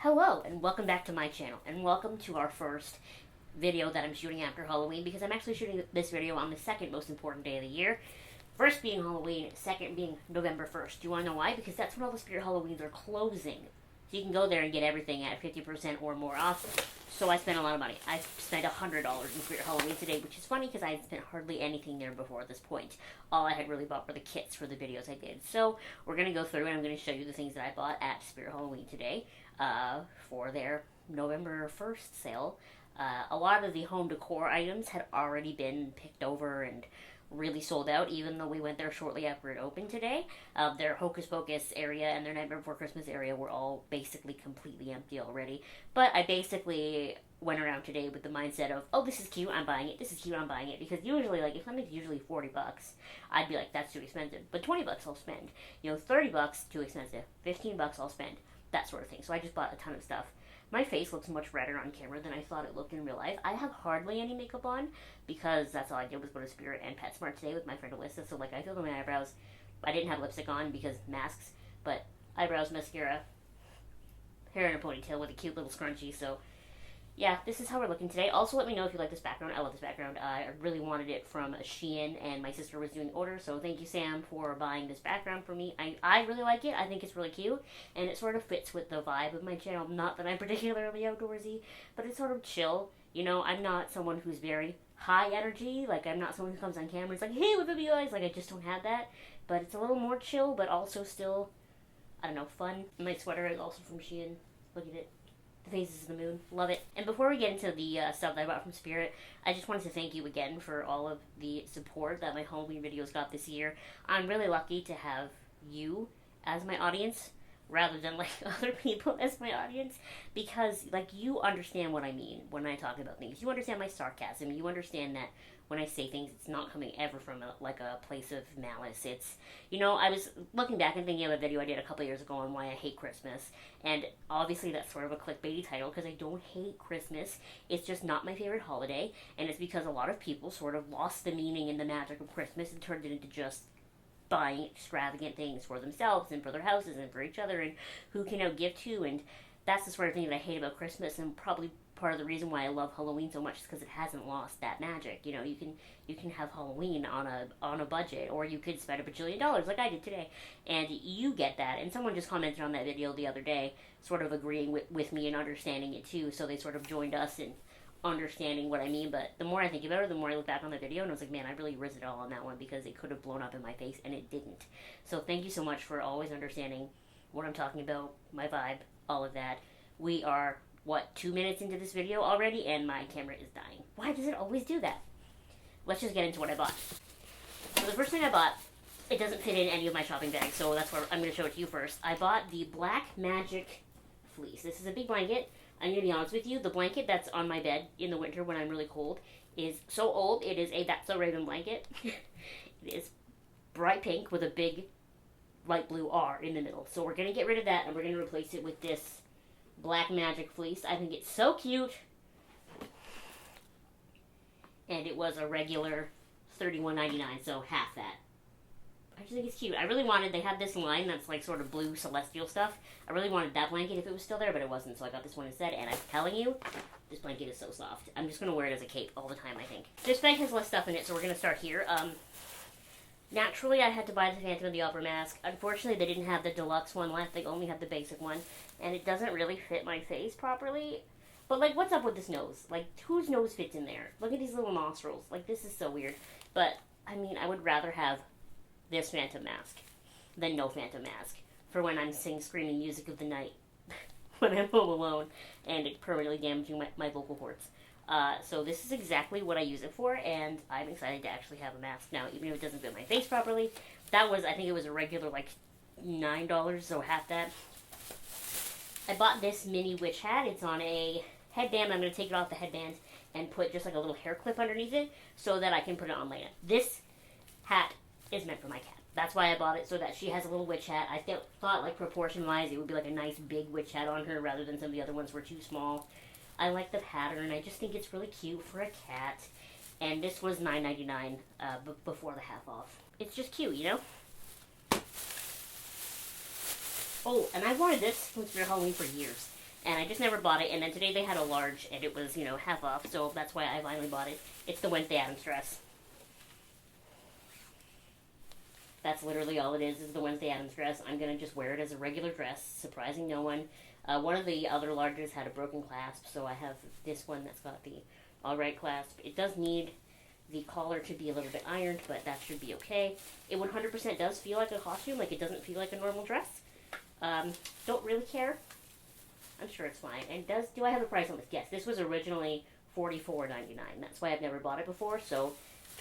Hello, and welcome back to my channel, and welcome to our first video that I'm shooting after Halloween, because I'm actually shooting this video on the second most important day of the year. First being Halloween, second being November 1st. Do you want to know why? Because that's when all the Spirit Halloweens are closing. So you can go there and get everything at 50% or more off. So I spent a lot of money. I spent $100 in Spirit Halloween today, which is funny because I had spent hardly anything there before this point. All I had really bought were the kits for the videos I did. So we're going to go through and I'm going to show you the things that I bought at Spirit Halloween today for their November 1st sale. A lot of the home decor items had already been picked over and really sold out, even though we went there shortly after it opened today. Their Hocus Pocus area and their Nightmare Before Christmas area were all basically completely empty already. But I basically went around today with the mindset of, oh, this is cute, I'm buying it, this is cute, I'm buying it. Because usually, like, if something's usually $40, I'd be like, that's too expensive. But $20 I'll spend. You know, $30 too expensive. $15 I'll spend. That sort of thing. So I just bought a ton of stuff. My face looks much redder on camera than I thought it looked in real life. I have hardly any makeup on because that's all I did was go to Spirit and PetSmart today with my friend Alyssa. So, like, I filled in my eyebrows. I didn't have lipstick on because masks, but eyebrows, mascara, hair in a ponytail with a cute little scrunchie. So, yeah, this is how we're looking today. Also, let me know if you like this background. I love this background. I really wanted it from Shein, and my sister was doing orders, so thank you, Sam, for buying this background for me. I really like it. I think it's really cute, and it sort of fits with the vibe of my channel. Not that I'm particularly outdoorsy, but it's sort of chill. You know, I'm not someone who's very high energy. Like, I'm not someone who comes on camera and is like, hey, with the eyes. Like, I just don't have that. But it's a little more chill, but also still, I don't know, fun. My sweater is also from Shein. Look at it. The Phases of the Moon. Love it. And before we get into the stuff that I bought from Spirit, I just wanted to thank you again for all of the support that my Halloween videos got this year. I'm really lucky to have you as my audience rather than, like, other people as my audience, because, like, you understand what I mean when I talk about things. You understand my sarcasm. You understand that when I say things, it's not coming ever from a place of malice. It's, you know, I was looking back and thinking of a video I did a couple years ago on why I hate Christmas, and obviously that's sort of a clickbaity title because I don't hate Christmas. It's just not my favorite holiday, and it's because a lot of people sort of lost the meaning and the magic of Christmas and turned it into just buying extravagant things for themselves and for their houses and for each other and who can give to, and that's the sort of thing that I hate about Christmas, and probably part of the reason why I love Halloween so much is because it hasn't lost that magic. You know, you can have Halloween on a budget, or you could spend $1 bajillion like I did today, and you get that. And someone just commented on that video the other day, sort of agreeing with me and understanding it too, so they sort of joined us in understanding what I mean. But the more I think about it, the more I look back on the video, and I was like, man, I really rizzed it all on that one because it could have blown up in my face, and it didn't. So thank you so much for always understanding what I'm talking about, my vibe, all of that. We are, 2 minutes into this video already, and my camera is dying. Why does it always do that? Let's just get into what I bought. So the first thing I bought, it doesn't fit in any of my shopping bags, so that's where I'm going to show it to you first. I bought the Black Magic Fleece. This is a big blanket. I'm going to be honest with you, the blanket that's on my bed in the winter when I'm really cold is so old. It is a That's So Raven blanket. It is bright pink with a big light blue R in the middle. So we're going to get rid of that, and we're going to replace it with this Black Magic Fleece. I think it's so cute. And it was a regular $31.99, so half that. I just think it's cute. I really wanted, they have this line that's like sort of blue celestial stuff. I really wanted that blanket if it was still there, but it wasn't, so I got this one instead, and I'm telling you, this blanket is so soft. I'm just going to wear it as a cape all the time, I think. This bag has less stuff in it, so we're going to start here. Naturally, I had to buy the Phantom of the Opera mask. Unfortunately, they didn't have the deluxe one left. They only have the basic one, and it doesn't really fit my face properly. But, like, what's up with this nose? Like, whose nose fits in there? Look at these little nostrils. Like, this is so weird. But, I mean, I would rather have this Phantom mask than no Phantom mask for when I'm screaming music of the night when I'm home alone and it permanently damaging my vocal cords. So this is exactly what I use it for, and I'm excited to actually have a mask now, even if it doesn't fit my face properly. That was, I think it was a regular, like, $9, so half that. I bought this mini witch hat. It's on a headband. I'm going to take it off the headband and put just like a little hair clip underneath it so that I can put it on later. This hat is meant for my cat. That's why I bought it, so that she has a little witch hat. I thought, like, proportion-wise, it would be like a nice big witch hat on her rather than some of the other ones were too small. I like the pattern. I just think it's really cute for a cat. And this was $9.99 before the half off. It's just cute, you know? Oh, and I've wanted this since Spirit Halloween for years. and I just never bought it. And then today they had a large, and it was, you know, half off, so that's why I finally bought it. It's the Wednesday Addams dress. That's literally all it is the Wednesday Addams dress. I'm going to just wear it as a regular dress, surprising no one. One of the other larges had a broken clasp, so I have this one that's got the alright clasp. It does need the collar to be a little bit ironed, but that should be okay. It 100% does feel like a costume, like it doesn't feel like a normal dress. Don't really care. I'm sure it's fine. And do I have a price on this? Yes, this was originally $44.99. That's why I've never bought it before, so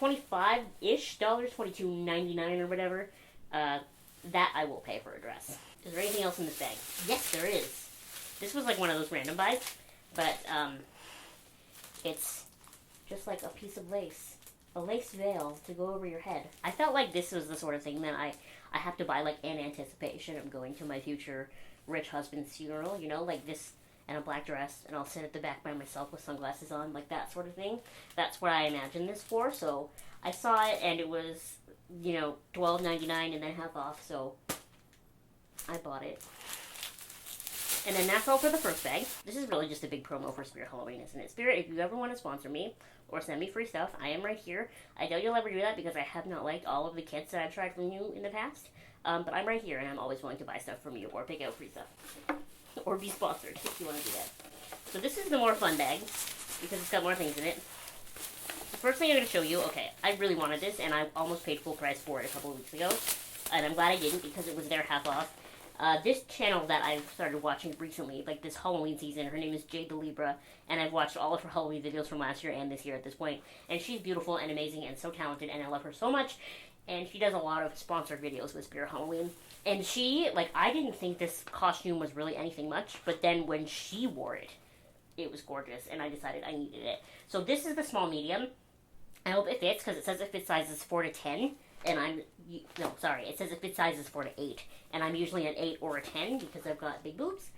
$25-ish, $22.99 or whatever, that I will pay for a dress. Is there anything else in this bag? Yes, there is. This was like one of those random buys, but it's just like a piece of lace. A lace veil to go over your head. I felt like this was the sort of thing that I have to buy like in anticipation of going to my future rich husband's funeral, you know, like this and a black dress, and I'll sit at the back by myself with sunglasses on, like that sort of thing. That's what I imagined this for, so I saw it, and it was, you know, $12.99 and then half off, so I bought it. And then that's all for the first bag. This is really just a big promo for Spirit Halloween, isn't it? Spirit, if you ever want to sponsor me or send me free stuff, I am right here. I doubt you'll ever do that because I have not liked all of the kits that I've tried from you in the past, but I'm right here, and I'm always willing to buy stuff from you or pick out free stuff. Or be sponsored, if you want to do that. So this is the more fun bag, because it's got more things in it. The first thing I'm going to show you, okay, I really wanted this, and I almost paid full price for it a couple of weeks ago, and I'm glad I didn't, because it was there half off. This channel that I've started watching recently, like this Halloween season, her name is Jade the Libra, and I've watched all of her Halloween videos from last year and this year at this point, and she's beautiful and amazing and so talented, and I love her so much, and she does a lot of sponsored videos with Spirit Halloween. And she, like, I didn't think this costume was really anything much, but then when she wore it, it was gorgeous, and I decided I needed it. So this is the small medium. I hope it fits, because it says it fits sizes 4 to 10, and it says it fits sizes 4 to 8, and I'm usually an 8 or a 10, because I've got big boobs.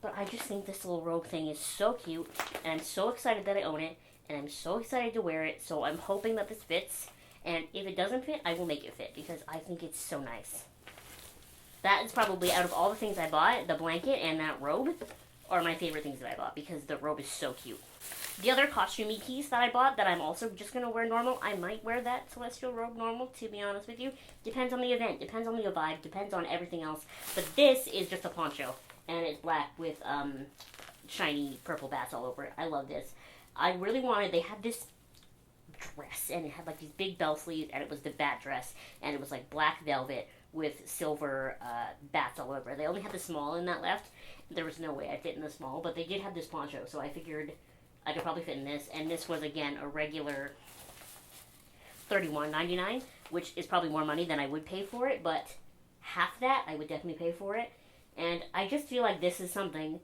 But I just think this little robe thing is so cute, and I'm so excited that I own it, and I'm so excited to wear it, so I'm hoping that this fits, and if it doesn't fit, I will make it fit, because I think it's so nice. That is probably, out of all the things I bought, the blanket and that robe are my favorite things that I bought, because the robe is so cute. The other costumey piece that I bought that I'm also just going to wear normal, I might wear that celestial robe normal, to be honest with you. Depends on the event, depends on the vibe, depends on everything else. But this is just a poncho, and it's black with shiny purple bats all over it. I love this. I really wanted, they had this dress, and it had like these big bell sleeves, and it was the bat dress, and it was like black velvet with silver bats all over. They only had the small in that left. There was no way I'd fit in the small, but they did have this poncho, so I figured I could probably fit in this. And this was, again, a regular $31.99, which is probably more money than I would pay for it, but half that I would definitely pay for it. And I just feel like this is something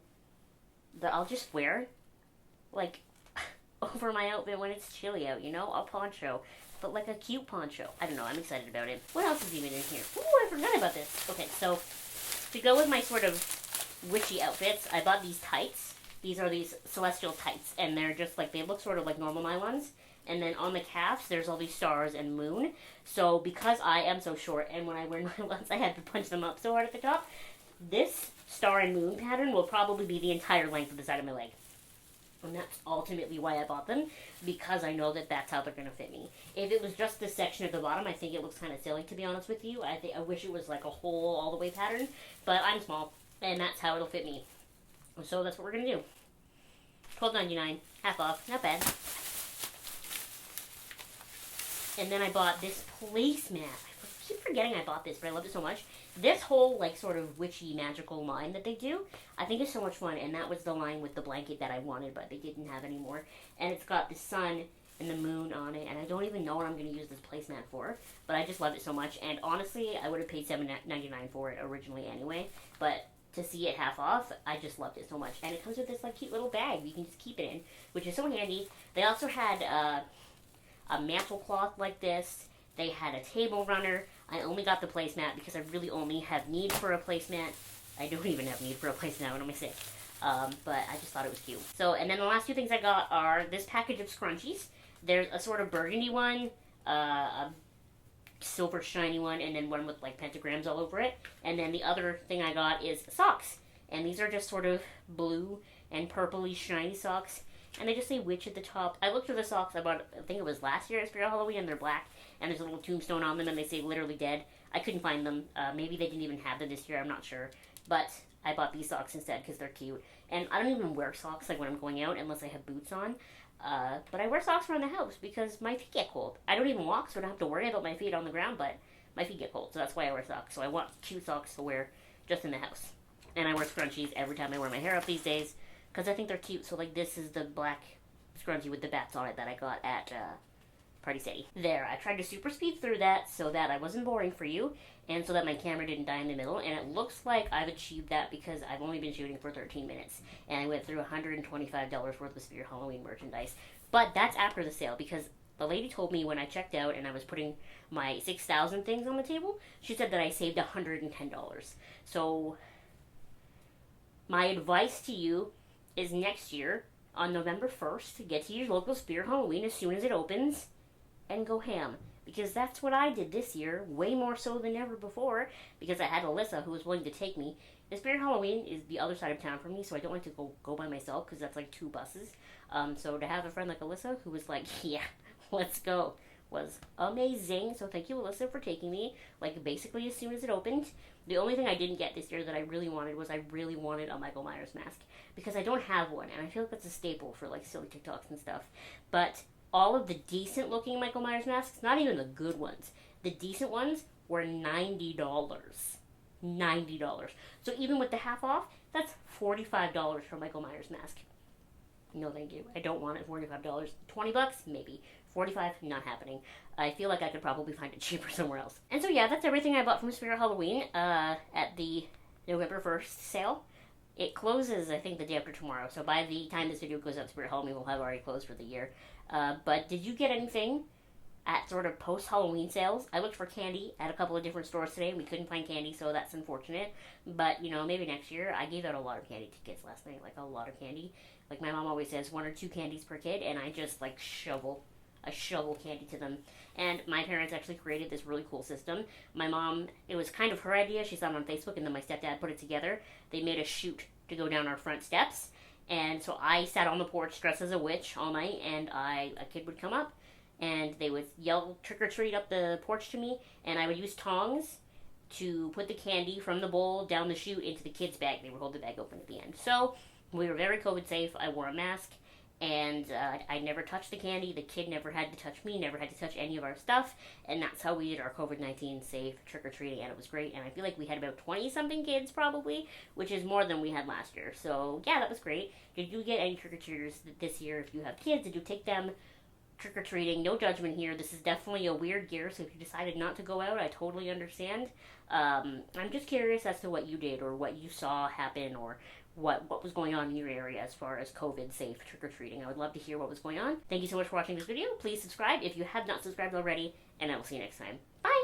that I'll just wear, like, over my outfit when it's chilly out, you know? A poncho. But like a cute poncho. I don't know, I'm excited about it. What else is even in here? Ooh, I forgot about this. Okay, so to go with my sort of witchy outfits, I bought these tights. These are these celestial tights, and they're just like, they look sort of like normal nylons. And then on the calves, there's all these stars and moon. So because I am so short, and when I wear nylons, I had to punch them up so hard at the top, this star and moon pattern will probably be the entire length of the side of my leg. And that's ultimately why I bought them, because I know that that's how they're going to fit me. If it was just this section at the bottom, I think it looks kind of silly, to be honest with you. I wish it was like a whole all the way pattern, but I'm small, and that's how it'll fit me. So that's what we're going to do. $12.99, half off, not bad. And then I bought this placemat. I keep forgetting I bought this, but I love it so much. This whole, like, sort of witchy, magical line that they do, I think is so much fun, and that was the line with the blanket that I wanted, but they didn't have anymore. And it's got the sun and the moon on it, and I don't even know what I'm going to use this placemat for, but I just love it so much, and honestly, I would have paid $7.99 for it originally anyway, but to see it half off, I just loved it so much. And it comes with this, like, cute little bag you can just keep it in, which is so handy. They also had a mantle cloth like this. They had a table runner. I only got the placemat because I really only have need for a placemat. I don't even have need for a placemat when I'm sick. But I just thought it was cute. So, and then the last two things I got are this package of scrunchies. There's a sort of burgundy one, a silver shiny one, and then one with like pentagrams all over it. And then the other thing I got is socks. And these are just sort of blue and purpley shiny socks. And they just say witch at the top. I looked for the socks about, I think it was last year at Spirit Halloween, and they're black. And there's a little tombstone on them, and they say literally dead. I couldn't find them. Maybe they didn't even have them this year, I'm not sure. But I bought these socks instead because they're cute. And I don't even wear socks like when I'm going out unless I have boots on. But I wear socks around the house because my feet get cold. I don't even walk, so I don't have to worry about my feet on the ground, but my feet get cold, so that's why I wear socks. So I want cute socks to wear just in the house. And I wear scrunchies every time I wear my hair up these days because I think they're cute. So like this is the black scrunchie with the bats on it that I got at Party City. There, I tried to super speed through that so that I wasn't boring for you and so that my camera didn't die in the middle, and it looks like I've achieved that because I've only been shooting for 13 minutes and I went through $125 worth of Spirit Halloween merchandise. But that's after the sale because the lady told me when I checked out and I was putting my 6,000 things on the table, she said that I saved $110. So my advice to you is next year on November 1st, get to your local Spirit Halloween as soon as it opens and go ham. Because that's what I did this year, way more so than ever before, because I had Alyssa who was willing to take me. The Spirit Halloween is the other side of town for me, so I don't like to go by myself because that's like 2 buses. So to have a friend like Alyssa who was like, yeah, let's go, was amazing. So thank you, Alyssa, for taking me, like, basically as soon as it opened. The only thing I didn't get this year that I really wanted was I really wanted a Michael Myers mask, because I don't have one, and I feel like that's a staple for, like, silly TikToks and stuff. But all of the decent-looking Michael Myers masks, not even the good ones, the decent ones were $90. $90. So even with the half off, that's $45 for Michael Myers mask. No, thank you. I don't want it. $45. $20, maybe. $45, not happening. I feel like I could probably find it cheaper somewhere else. And so yeah, that's everything I bought from Spirit Halloween at the November 1st sale. It closes, I think, the day after tomorrow. So by the time this video goes up, Spirit Halloween will have already closed for the year. But did you get anything at sort of post-Halloween sales? I looked for candy at a couple of different stores today, and we couldn't find candy, so that's unfortunate. But, you know, maybe next year. I gave out a lot of candy to kids last night, like a lot of candy. Like my mom always says, 1 or 2 candies per kid, and I just, like, shovel candy to them. And my parents actually created this really cool system. My mom, it was kind of her idea. She saw it on Facebook, and then my stepdad put it together. They made a chute to go down our front steps. And so I sat on the porch dressed as a witch all night, and a kid would come up, and they would yell trick or treat up the porch to me, and I would use tongs to put the candy from the bowl down the chute into the kid's bag. They would hold the bag open at the end. So we were very COVID safe. I wore a mask, and I never touched the candy. The kid never had to touch me, never had to touch any of our stuff, and that's how we did our COVID-19 safe trick-or-treating, and it was great. And I feel like we had about 20-something kids probably, which is more than we had last year. So yeah, that was great. Did you get any trick-or-treaters this year? If you have kids, did you take them trick-or-treating? No judgment here. This is definitely a weird year, so if you decided not to go out, I totally understand. I'm just curious as to what you did, or what you saw happen, or what was going on in your area as far as COVID-safe trick-or-treating. I would love to hear what was going on. Thank you so much for watching this video. Please subscribe if you have not subscribed already, and I will see you next time. Bye!